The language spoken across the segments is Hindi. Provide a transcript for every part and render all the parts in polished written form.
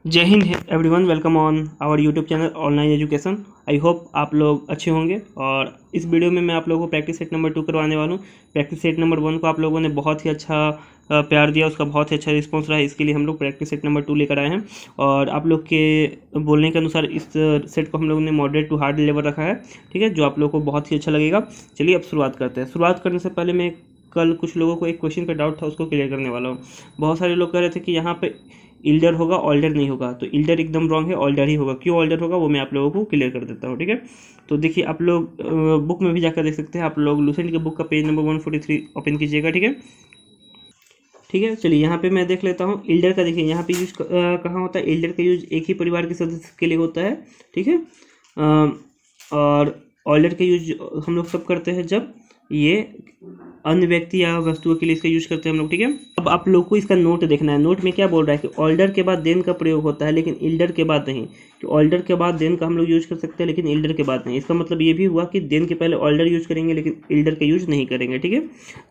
जय हिंद everyone, welcome on our YouTube channel online education. I hope आप लोग अच्छे होंगे। और इस वीडियो में मैं आप लोगों को प्रैक्टिस सेट नंबर 2 करवाने वाला हूँ। प्रैक्टिस सेट नंबर 1 को आप लोगों ने बहुत ही अच्छा प्यार दिया, उसका बहुत ही अच्छा रिस्पांस रहा है। इसके लिए हम लोग प्रैक्टिस सेट नंबर 2 लेकर आए हैं और आप लोग के बोलने के अनुसार इस सेट को हम लोगों ने मॉडरेट टू हार्ड लेवल रखा है, ठीक है, जो आप लोगों को बहुत ही अच्छा लगेगा। चलिए अब शुरुआत करते हैं। शुरुआत करने से पहले मैं कल कुछ लोगों को एक क्वेश्चन का डाउट था, उसको क्लियर करने वाला हूँ। बहुत सारे लोग कह रहे थे कि यहाँ पे इल्डर होगा, ऑल्डर नहीं होगा। तो इल्डर एकदम रॉन्ग है, ऑल्डर ही होगा। क्यों ऑल्डर होगा वो मैं आप लोगों को क्लियर कर देता हूँ, ठीक है। तो देखिए, आप लोग बुक में भी जाकर देख सकते हैं। आप लोग लूसेंट के बुक का पेज नंबर 143 ओपन कीजिएगा, ठीक है। ठीक है, चलिए यहाँ पे मैं देख लेता हूँ। इल्डर का देखिए यहाँ पे यूज कहाँ होता है। इल्डर का यूज एक ही परिवार के सदस्य के लिए होता है, ठीक है। और ऑल्डर का यूज हम लोग तब करते हैं जब ये अन्य व्यक्ति या वस्तुओं के लिए इसका यूज करते हैं हम लोग, ठीक है। अब आप लोग को इसका नोट देखना है। नोट में क्या बोल रहा है कि ऑल्डर के बाद देन का प्रयोग होता है, लेकिन इल्डर के बाद नहीं। कि ऑल्डर के बाद देन का हम लोग यूज कर सकते हैं, लेकिन इल्डर के बाद नहीं। इसका मतलब ये भी हुआ कि देन के पहले ऑल्डर यूज करेंगे, लेकिन इल्डर का यूज नहीं करेंगे, ठीक है।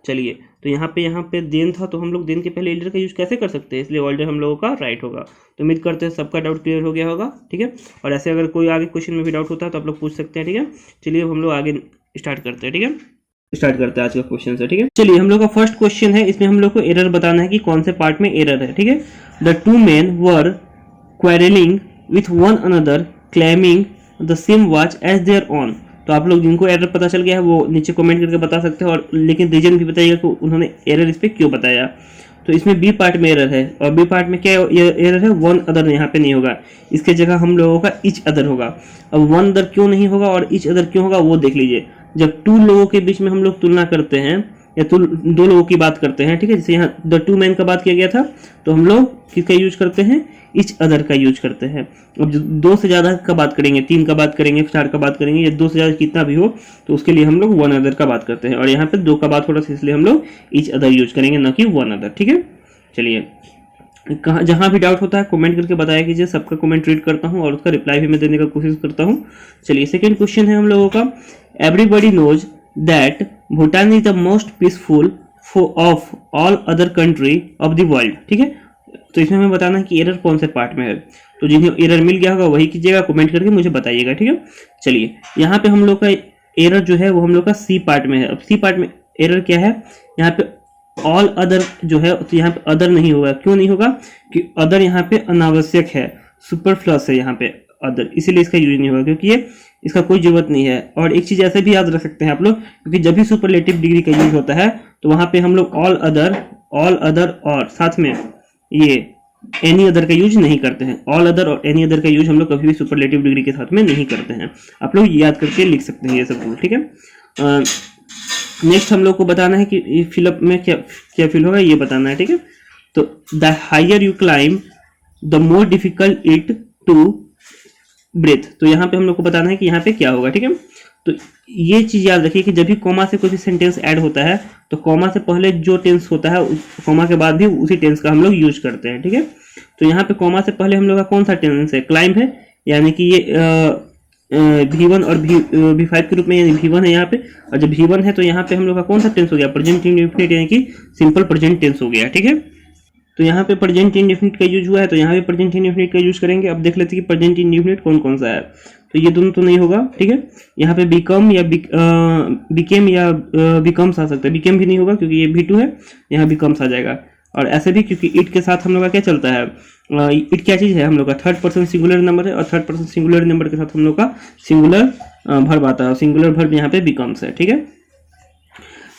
चलिए, तो यहाँ पे देन था, तो हम लोग देन के पहले इल्डर का यूज कैसे कर सकते हैं, इसलिए ऑल्डर हम लोगों का राइट होगा। तो उम्मीद करते हैं सबका डाउट क्लियर हो गया होगा, ठीक है। और ऐसे अगर कोई आगे क्वेश्चन में भी डाउट होता है तो आप लोग पूछ सकते हैं, ठीक है। चलिए हम लोग आगे स्टार्ट करते हैं, ठीक है। स्टार्ट करते हैं आज का क्वेश्चन से, ठीक है। चलिए, हम लोग का फर्स्ट क्वेश्चन है। इसमें हम लोग को एरर बताना है कि कौन से पार्ट में एरर है, ठीक है। The two men were quarrelling with one another claiming the same watch as their own. तो आप लोग जिनको एरर पता चल गया है वो नीचे कमेंट करके बता सकते हैं, और लेकिन रीजन भी बताइएगा कि उन्होंने एरर इस पर क्यों बताया। तो इसमें बी पार्ट में एरर है, और बी पार्ट में क्या एरर है, वन अदर यहाँ पे नहीं होगा। इसके जगह हम लोगों का ईच अदर होगा। अब वन अदर क्यों नहीं होगा और ईच अदर क्यों होगा वो देख लीजिए। जब टू लोगों के बीच में हम लोग तुलना करते हैं या दो लोगों की बात करते हैं, ठीक है, जैसे यहाँ द टू मैन का बात किया गया था, तो हम लोग किसका यूज करते हैं, ईच अदर का यूज करते हैं। अब जो दो से ज्यादा का बात करेंगे, 3 का बात करेंगे, 4 का बात करेंगे, या 2 से ज्यादा कितना भी हो, तो उसके लिए हम लोग वन अदर का बात करते हैं। और यहाँ पे 2 का बात हो रहा है, इसलिए हम लोग ईच अदर यूज करेंगे, ना कि वन अदर, ठीक है। चलिए, कहाँ जहाँ भी डाउट होता है कमेंट करके बताया कीजिए। सबका कमेंट रीड करता हूँ और उसका रिप्लाई भी मैं देने का कोशिश करता हूँ। चलिए, सेकंड क्वेश्चन है हम लोगों का। Everybody knows that Bhutan is the most peaceful of all other country of the world, ठीक है। तो इसमें हमें बताना है कि एरर कौन से पार्ट में है। तो जिन्हें एरर मिल गया होगा वही कीजिएगा, कमेंट करके मुझे बताइएगा, ठीक है। चलिए, यहाँ पे हम लोग का एरर जो है वो हम लोग का सी पार्ट में है। अब सी पार्ट में एरर क्या है, यहाँ पे ऑल अदर जो है, तो यहाँ पे अदर नहीं होगा। क्यों नहीं होगा, कि अदर यहाँ पे अनावश्यक है, सुपरफ्लस है यहाँ पे अदर, इसीलिए इसका यूज नहीं होगा, क्योंकि ये इसका कोई जरूरत नहीं है। और एक चीज ऐसे भी याद रख सकते हैं आप लोग, क्योंकि जब भी सुपरलेटिव डिग्री का यूज होता है तो वहां पे हम लोग ऑल अदर और साथ में ये एनी अदर का यूज नहीं करते हैं। ऑल अदर और एनी अदर का यूज हम लोग कभी भी सुपरलेटिव डिग्री के साथ में नहीं करते हैं। आप लोग याद करके लिख सकते हैं ये सब रूल, ठीक है। नेक्स्ट हम लोग को बताना है कि फिलअप में क्या फिल होगा, ये बताना है, ठीक है। तो the higher you climb the more difficult it to breath. तो यहाँ पे हम लोग को बताना है कि यहाँ पे क्या होगा, ठीक है। तो ये चीज याद रखिए कि जब भी कॉमा से कोई भी सेंटेंस ऐड होता है तो कॉमा से पहले जो टेंस होता है कॉमा के बाद भी उसी टेंस का हम लोग यूज करते हैं, ठीक है। तो यहाँ पे कॉमा से पहले हम लोग का कौन सा टेंस है, क्लाइम है, यानी कि ये V1 और V5 के रूप में, यानी V1 है यहाँ पे। और जब V1 है तो यहाँ पे हम लोग का कौन सा टेंस हो गया, प्रेजेंट इंडेफिनिट, यानी कि सिंपल प्रेजेंट टेंस हो गया, ठीक है। तो यहाँ पे प्रेजेंट इंडेफिनिट का यूज हुआ है, तो यहाँ पे प्रेजेंट इंडेफिनिट का यूज करेंगे। अब देख लेते हैं कि प्रेजेंट इंडेफिनिट कौन कौन सा है। तो ये दोनों तो नहीं होगा, ठीक है। यहाँ पे बिकम या बिकेम या बिकम्स आ सकता है। बिकेम भी नहीं होगा क्योंकि ये V2 है, यहाँ बिकम्स आ जाएगा। और ऐसे भी क्योंकि इट के साथ हम लोग का क्या चलता है, इट क्या चीज है, हम लोग का थर्ड पर्सन सिंगुलर नंबर है, और थर्ड पर्सन सिंगुलर नंबर के साथ हम लोग का सिंगुलर वर्ब आता है, और सिंगुलर वर्ब यहाँ पे बिकम्स है, ठीक है।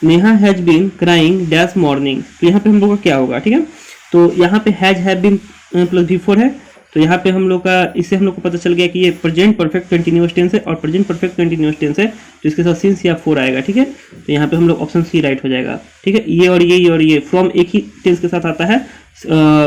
Neha has been crying dash morning. तो यहाँ पे हम लोग का क्या होगा, ठीक है। तो यहाँ पे has have been plus V4 है, तो यहाँ पे हम लोग का, इससे हम लोग को पता चल गया कि ये प्रेजेंट परफेक्ट कंटिन्यूअस टेंस है, और प्रेजेंट परफेक्ट कंटिन्यूअस टेंस है तो इसके साथ सिंस या फोर आएगा, ठीक है। तो यहाँ पे हम लोग ऑप्शन सी राइट हो जाएगा, ठीक है। ये और ये फ्रॉम एक ही टेंस के साथ आता है,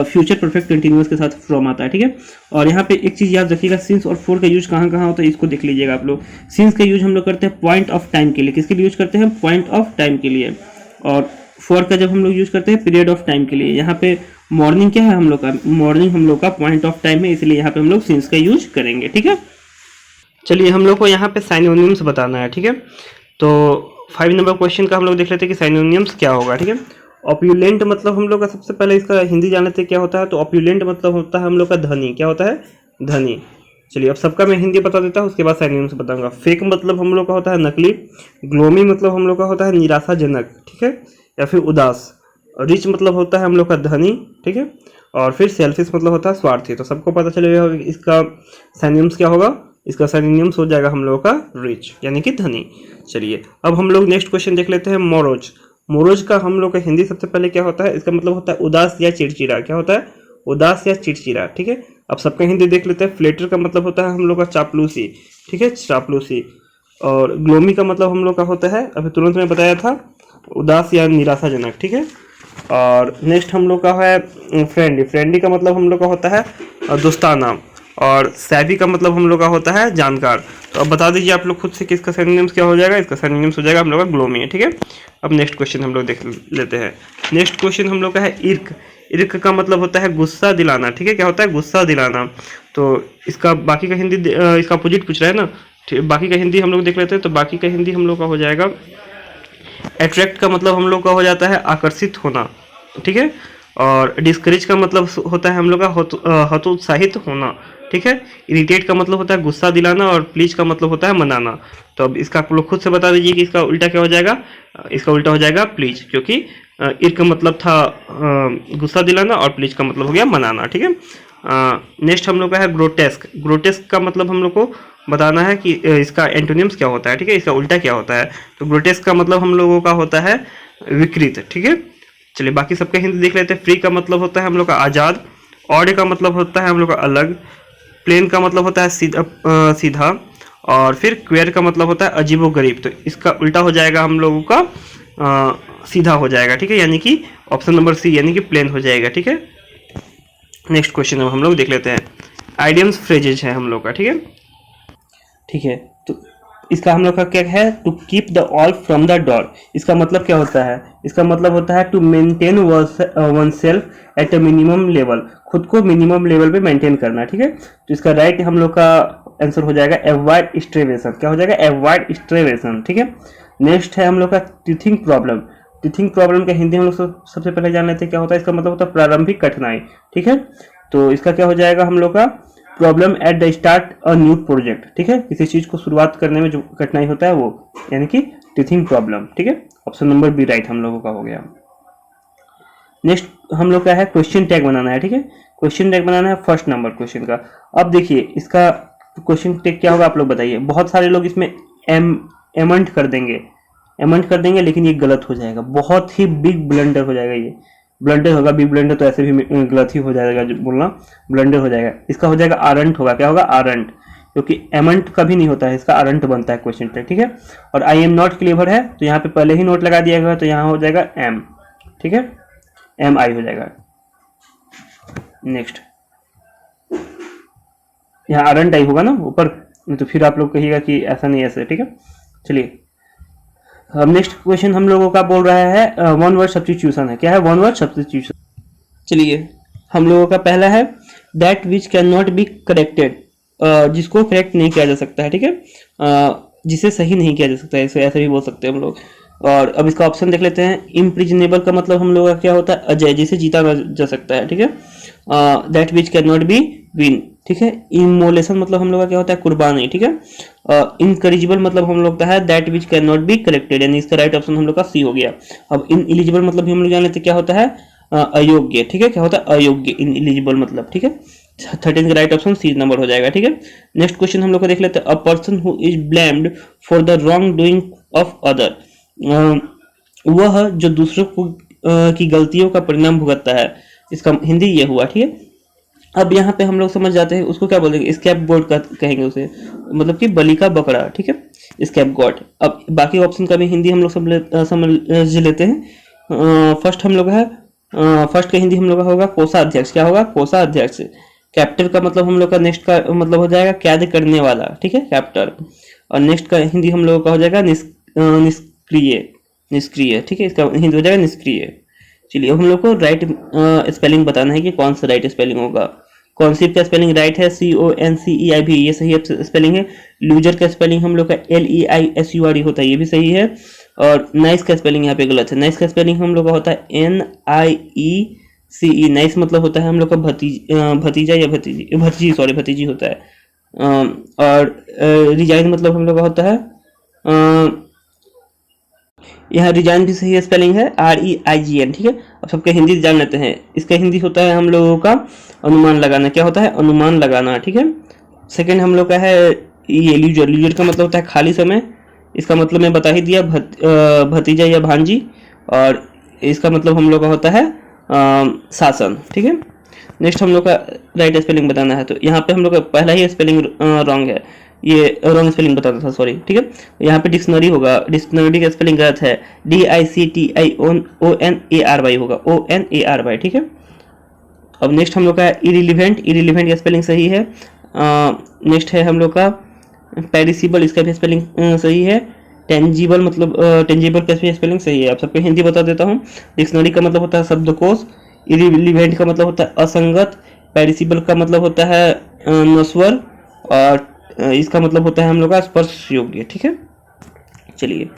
फ्यूचर परफेक्ट कंटिन्यूअस के साथ फ्रॉम आता है, ठीक है। और यहाँ पे एक चीज याद रखिएगा, सिंस और फोर का यूज कहाँ कहाँ होता है इसको देख लीजिएगा आप लोग। सिंस का यूज हम लोग करते हैं पॉइंट ऑफ टाइम के लिए। किसके लिए यूज करते हैं, पॉइंट ऑफ टाइम के लिए। और फॉर का जब हम लोग यूज करते हैं पीरियड ऑफ टाइम के लिए। यहाँ पे मॉर्निंग क्या है हम लोग का, मॉर्निंग हम लोग का पॉइंट ऑफ टाइम है, इसलिए यहाँ पे हम लोग सिंस का यूज करेंगे, ठीक है। चलिए, हम लोग को यहाँ पे साइनोनिम्स बताना है, ठीक है। तो 5 नंबर क्वेश्चन का हम लोग देख लेते हैं कि साइनोनिम्स क्या होगा, ठीक है। ऑप्यूलेंट मतलब हम लोग का सबसे पहले इसका हिंदी जान लेते हैं क्या होता है। तो ऑप्यूलेंट मतलब होता है हम लोग का धनी। क्या होता है? धनी। चलिए अब सबका मैं हिंदी बता देता हूँ, उसके बाद सिनोनिम्स बताऊंगा। फेक मतलब हम लोग का होता है नकली। ग्लोमी मतलब हम लोग का होता है निराशाजनक, ठीक है, या फिर उदास। रिच मतलब होता है हम लोग का धनी, ठीक है, और फिर सेल्फिश मतलब होता है स्वार्थी। तो सबको पता चलेगा इसका सिनोनिम्स क्या होगा। इसका सिनोनिम्स हो जाएगा हम लोगों का रिच यानी कि धनी। चलिए अब हम लोग नेक्स्ट क्वेश्चन देख लेते हैं। मोरोज। मोरोज का हम लोग का हिंदी सबसे पहले क्या होता है। इसका मतलब होता है उदास या चिड़चिड़ा। क्या होता है? उदास या चिड़चिड़ा, ठीक है। अब सबका हिंदी देख लेते हैं। फ्लेटर का मतलब होता है हम लोग का चापलूसी, ठीक है, चापलूसी। और ग्लोमी का मतलब हम लोग का होता है, अभी तुरंत में बताया था, उदास या निराशाजनक, ठीक है। और नेक्स्ट हम लोग का है फ्रेंडली। फ्रेंडली का मतलब हम लोग का होता है दोस्ताना। और सैवी का मतलब हम लोग का होता है जानकार। तो अब बता दीजिए आप लोग खुद से कि इसका सिनोनिम्स क्या हो जाएगा। इसका सिनोनिम्स हो जाएगा हम लोग का ग्लोमी है, ठीक है। अब नेक्स्ट क्वेश्चन हम लोग देख लेते हैं। नेक्स्ट क्वेश्चन हम लोग का है इर्क। इर्क का मतलब होता है गुस्सा दिलाना, ठीक है। क्या होता है? गुस्सा दिलाना। तो इसका बाकी का हिंदी इसका अपोजिट पूछ रहा है ना। बाकी का हिंदी हम लोग देख लेते हैं। तो बाकी का हिंदी हम लोग का हो जाएगा अट्रैक्ट का मतलब हम लोग का हो जाता है आकर्षित होना, ठीक है। और डिस्करेज का मतलब होता है हम लोग का हतोत्साहित होना, ठीक है। इरिटेट का मतलब होता है गुस्सा दिलाना। और प्लीज का मतलब होता है मनाना। तो अब इसका आप लोग खुद से बता दीजिए कि इसका उल्टा क्या हो जाएगा। इसका उल्टा हो जाएगा प्लीज, क्योंकि इर का मतलब था गुस्सा दिलाना और प्लीज का मतलब हो गया मनाना, ठीक है। नेक्स्ट हम लोग का है ग्रोटेस्क। ग्रोटेस्क का मतलब हम लोग को बताना है कि इसका एंटोनिम्स क्या होता है, ठीक है, इसका उल्टा क्या होता है। तो ग्रोटेस्क का मतलब हम लोगों का होता है विकृत, ठीक है। चलिए बाकी सबका हिंदी देख लेते हैं। फ्री का मतलब होता है हम लोग का आज़ाद। ऑड का मतलब होता है हम लोग का अलग। प्लेन का मतलब होता है सीधा। और फिर क्वेयर का मतलब होता है अजीबो गरीब। तो इसका उल्टा हो जाएगा हम लोगों का सीधा हो जाएगा, ठीक है, यानी कि ऑप्शन नंबर सी यानी कि प्लेन हो जाएगा, ठीक है। नेक्स्ट क्वेश्चन अब हम लोग देख लेते हैं। आइडियम्स फ्रेजेज है हम लोग का, ठीक है, ठीक है। तो इसका हम लोग का क्या है, to keep the all from the door. इसका मतलब क्या होता है, इसका मतलब होता है to maintain one self at a minimum level, खुद को मिनिमम लेवल पे मेंटेन करना, ठीक है। तो इसका राइट हम लोग का आंसर हो जाएगा अवॉइड स्ट्रेवेशन। क्या हो जाएगा, अवॉइड स्ट्रेवेशन, ठीक है। नेक्स्ट है हम लोग का टीथिंग प्रॉब्लम। टीथिंग प्रॉब्लम का हिंदी हम लोग सबसे पहले जान लेते हैं क्या होता है। इसका मतलब होता है प्रारंभिक कठिनाई, ठीक है। तो इसका क्या हो जाएगा हम लोग का problem at the start a new project, ठीक है, किसी चीज को शुरुआत करने में जो कठिनाई होता है वो, यानी कि टीथिंग प्रॉब्लम, ठीक है। ऑप्शन नंबर बी राइट हम लोगों का हो गया। नेक्स्ट हम लोग का है क्वेश्चन टैग बनाना है, ठीक है। क्वेश्चन टैग बनाना है फर्स्ट नंबर क्वेश्चन का। अब देखिए इसका क्वेश्चन टैग क्या होगा आप लोग बताइए। बहुत सारे लोग इसमें एमंट कर देंगे, लेकिन ये गलत हो जाएगा, बहुत ही बिग ब्लंडर हो जाएगा। ये ब्लंडर होगा, बिग ब्लंडर तो ऐसे भी गलत ही हो जाएगा, जो बोलना ब्लंडर हो जाएगा। इसका हो जाएगा आरंट होगा। क्या होगा, आरंट, क्योंकि एमंट कभी नहीं होता है, इसका आरंट बनता है क्वेश्चन टैग, ठीक है। और आई एम नॉट क्लेवर है तो यहाँ पे पहले ही नोट लगा दिया गया, तो यहाँ हो जाएगा एम, ठीक है, एम आई हो जाएगा। नेक्स्ट यहाँ आरंट आई होगा ना ऊपर, तो फिर आप लोग कहिएगा कि ऐसा नहीं ऐसे, ठीक है। चलिए अब नेक्स्ट क्वेश्चन हम लोगों का बोल रहा है वन वर्ड सब्स्टिट्यूशन है। क्या है, वन वर्ड सब्स्टिट्यूशन। चलिए हम लोगों का पहला है that which can not be corrected, जिसको करेक्ट नहीं किया जा सकता है, ठीक है, जिसे सही नहीं किया जा सकता है, इसे ऐसे भी बोल सकते हैं हम लोग। और अब इसका ऑप्शन देख लेते हैं। इम्प्रिजनेबल का मतलब हम लोगों का क्या होता है, अजय, जिसे जीता जा सकता है, ठीक है। That which can not be win, ठीक है। इमोलेशन मतलब हम लोग का क्या होता है, कुर्बानी, ठीक है। इनकरिजिबल मतलब हम लोग का है that which can not be corrected, यानी इसका राइट ऑप्शन हम लोग का सी हो गया। अब इन एलिजिबल मतलब भी हम लोग जान लेते क्या होता है, अयोग्य, ठीक है। क्या होता है, अयोग्य, इन एलिजिबल मतलब, ठीक है। 13 का राइट ऑप्शन सी नंबर हो जाएगा, ठीक है। नेक्स्ट क्वेश्चन हम लोग का देख लेते हैं। A person who is blamed for the wrong doing of other, वह जो दूसरों को की गलतियों का परिणाम भुगतता है। इसका हिंदी ये हुआ, ठीक है। अब यहाँ पे हम लोग समझ जाते हैं उसको क्या बोलेंगे, स्कैप गोड कहेंगे उसे, मतलब कि बलि का बकरा, ठीक है, स्कैप गॉड। अब बाकी ऑप्शन का भी हिंदी हम लोग समझ लेते हैं। फर्स्ट हम लोग है फर्स्ट का हिंदी हम लोग का होगा कोषाध्यक्ष। क्या होगा, कोषाध्यक्ष। कैप्टर का मतलब हम लोग का नेक्स्ट का मतलब हो जाएगा कैद करने वाला, ठीक है, कैप्टर। और नेक्स्ट का हिंदी हम लोगों का हो जाएगा निष्क्रिय, ठीक है, इसका हिंदी हो जाएगा निष्क्रिय। चलिए हम लोग को राइट स्पेलिंग बताना है कि कौन सा राइट स्पेलिंग होगा। कॉन्सीव का स्पेलिंग राइट है, CONCEIV, ये सही स्पेलिंग है। लूजर का स्पेलिंग हम लोग का LEISURE होता है, ये भी सही है। और नाइस का स्पेलिंग यहाँ पे गलत है। नाइस का स्पेलिंग हम लोग का होता है NIECE। नाइस मतलब होता है हम लोग का भतीजा या भतीजी, सॉरी भतीजी होता है। और रिजाइन मतलब हम लोग का होता है, यहाँ रिजाइन भी सही स्पेलिंग है, REIGN, ठीक है। अब सबके हिंदी जान लेते हैं। इसका हिंदी होता है हम लोगों का अनुमान लगाना। क्या होता है? अनुमान लगाना, ठीक है। सेकंड हम लोग का है ये लीजर। लीजर का मतलब होता है खाली समय। इसका मतलब मैं बता ही दिया, भतीजा या भांजी। और इसका मतलब हम लोग का होता है शासन, ठीक है। नेक्स्ट हम लोग का राइट स्पेलिंग बताना है। तो यहाँ पे हम लोग का पहला ही स्पेलिंग रॉन्ग है, ये रॉन्ग स्पेलिंग बताना था, सॉरी, ठीक है। यहाँ पे डिक्शनरी होगा, डिक्शनरी का स्पेलिंग गलत है, DICTIONARY होगा, ONARY, ठीक है। अब नेक्स्ट हम लोग का इरिलीवेंट। इरिलीवेंट का स्पेलिंग सही है। नेक्स्ट है हम लोग का पेरिसिबल, इसका भी स्पेलिंग सही है। टेंजिबल मतलब टेंजिबल का भी स्पेलिंग सही है। आप सबको हिंदी बता देता हूँ। डिक्शनरी का मतलब होता है शब्दकोश, इरिलीवेंट का मतलब होता है असंगत, पेरिसिबल का मतलब होता है नश्वर, और इसका मतलब होता है हम लोग का स्पर्श योग्य, ठीक है। चलिए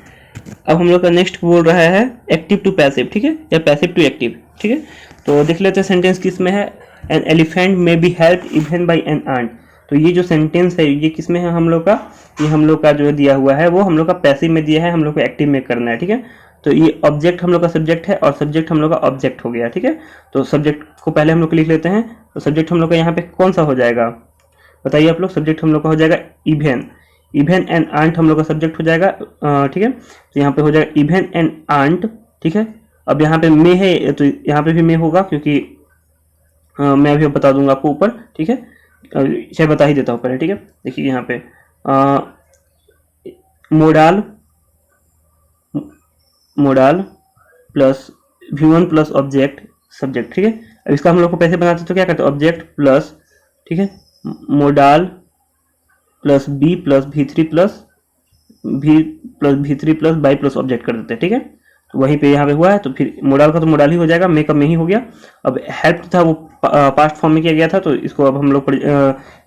अब हम लोग का नेक्स्ट बोल रहा है एक्टिव टू पैसिव, ठीक है, या पैसिव टू एक्टिव, ठीक है। तो देख लेते हैं सेंटेंस किस में है। An elephant may be help even by an ant. तो ये जो सेंटेंस है ये किस में है हम लोग का? ये हम लोग का जो दिया हुआ है वो हम लोग का पैसिव में दिया है, हम लोग को एक्टिव में करना है, ठीक है। तो ये ऑब्जेक्ट हम लोग का सब्जेक्ट है और सब्जेक्ट हम लोग का ऑब्जेक्ट हो गया, ठीक है। तो सब्जेक्ट को पहले हम लोग लिख लेते हैं। तो सब्जेक्ट हम लोग का यहाँ पे कौन सा हो जाएगा बताइए आप लोग? सब्जेक्ट हम लोग का हो जाएगा इवन। इवन एंड आंट हम लोग का सब्जेक्ट हो जाएगा, ठीक है। तो यहाँ पे हो जाएगा इवन एंड आंट, ठीक है। अब यहाँ पे मे है तो यहाँ पे भी मे होगा, क्योंकि मैं अभी बता दूंगा आपको ऊपर, ठीक है। चाहे बता ही देता हूँ पहले, ठीक है। देखिए यहाँ पे modal, modal plus V1 plus object subject, ठीक है। अब इसका हम लोग को पैसे बनाते तो क्या करते हैं? ऑब्जेक्ट प्लस, ठीक है, modal plus B plus V3 plus V3 plus by plus object कर देते हैं, ठीक है। तो वहीं पे यहाँ पे हुआ है, तो फिर मोडाल का तो मोडाल ही हो जाएगा, मेकअप में ही हो गया। अब हेल्प था वो पास्ट फॉर्म में किया गया था, तो इसको अब हम लोग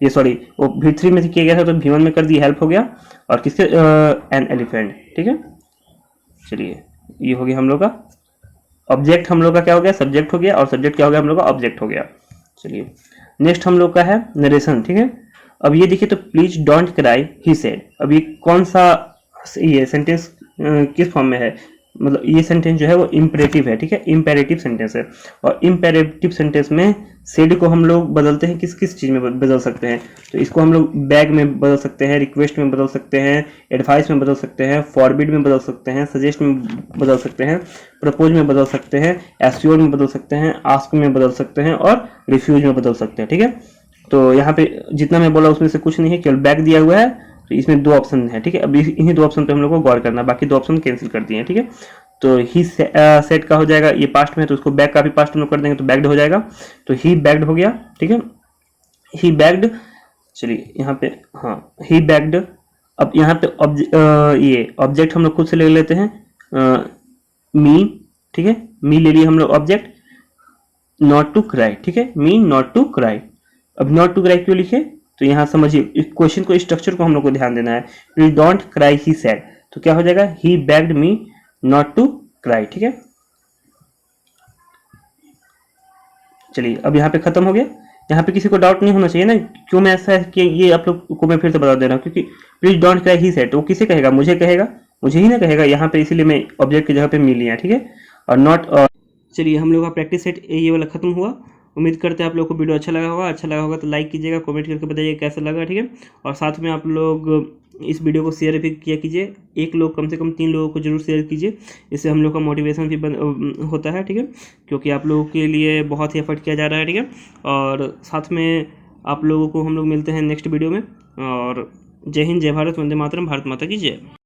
ये सॉरी वो V3 में किया गया था तो V1 में कर दिया, हेल्प हो गया। और किसके? एन एलिफेंट, ठीक है। चलिए ये हो गया हम लोग का ऑब्जेक्ट, हम लोग का क्या हो गया? सब्जेक्ट हो गया, और सब्जेक्ट क्या हो गया? हम लोग का ऑब्जेक्ट हो गया। चलिए नेक्स्ट हम लोग का है नरेशन, ठीक है। अब ये देखिए, तो please don't cry he said. अब ये कौन सा ये सेंटेंस किस फॉर्म में है? मतलब ये सेंटेंस जो है वो इम्पेरेटिव है, ठीक है, इम्पेरेटिव सेंटेंस है। और इम्पेरेटिव सेंटेंस में सेड को हम लोग बदलते हैं किस किस चीज में बदल सकते हैं? तो इसको हम लोग बैग में बदल सकते हैं, रिक्वेस्ट में बदल सकते हैं, एडवाइस में बदल सकते हैं, फॉरबिड में बदल सकते हैं, सजेस्ट में बदल सकते हैं, प्रपोज में बदल सकते हैं, एस्योर में बदल सकते हैं, आस्क में बदल सकते हैं, और रिफ्यूज में बदल सकते हैं, ठीक है। तो यहाँ पे जितना मैं बोला उसमें से कुछ नहीं है, केवल बैग दिया हुआ है, तो इसमें 2 ऑप्शन है, ठीक है। अब इन्हीं 2 ऑप्शन पे हम लोग को गौर करना है, बाकी 2 ऑप्शन कैंसिल कर दिए हैं, ठीक है। तो ही सेट का हो जाएगा, ये पास्ट में है तो उसको बैग का भी पास्ट हम लोग कर देंगे तो बैग्ड हो जाएगा। तो ही बैग्ड हो गया, ठीक है, ही बैग्ड। चलिए यहाँ पे हाँ ही बैग्ड। अब यहाँ पे ये ऑब्जेक्ट हम लोग खुद से ले लेते हैं, मी, ठीक है, मी ले लिए हम लोग ऑब्जेक्ट। नॉट टू क्राई, ठीक है, मी नॉट टू क्राई। अब नॉट टू क्राई क्यों लिखे? तो यहाँ समझिए क्वेश्चन को, स्ट्रक्चर को हम लोग को ध्यान देना है। Please don't cry he said, तो क्या हो जाएगा? He begged me not to cry, ठीक है। चलिए अब यहाँ पे खत्म हो गया। यहाँ पे किसी को डाउट नहीं होना चाहिए ना, क्यों मैं ऐसा है कि ये आप लोग को मैं फिर से बता दे रहा हूँ, क्योंकि please don't cry he said, तो वो किसे कहेगा? मुझे कहेगा, मुझे ही ना कहेगा यहाँ पे, इसीलिए मैं ऑब्जेक्ट की जगह पे मी लिया, ठीक है, और नॉट। चलिए हम लोग का प्रैक्टिस सेट ये वाला खत्म हुआ। उम्मीद करते हैं आप लोग को वीडियो अच्छा लगा होगा। अच्छा लगा होगा तो लाइक कीजिएगा, कमेंट करके बताइए कैसा लगा, ठीक है। और साथ में आप लोग इस वीडियो को शेयर भी किया कीजिए, एक लोग कम से कम 3 लोगों को जरूर शेयर कीजिए, इससे हम लोग का मोटिवेशन भी होता है, ठीक है, क्योंकि आप लोगों के लिए बहुत ही एफर्ट किया जा रहा है, ठीक है। और साथ में आप लोगों को हम लोग मिलते हैं नेक्स्ट वीडियो में। और जय हिंद, जय भारत, वंदे मातरम, भारत माता की जय।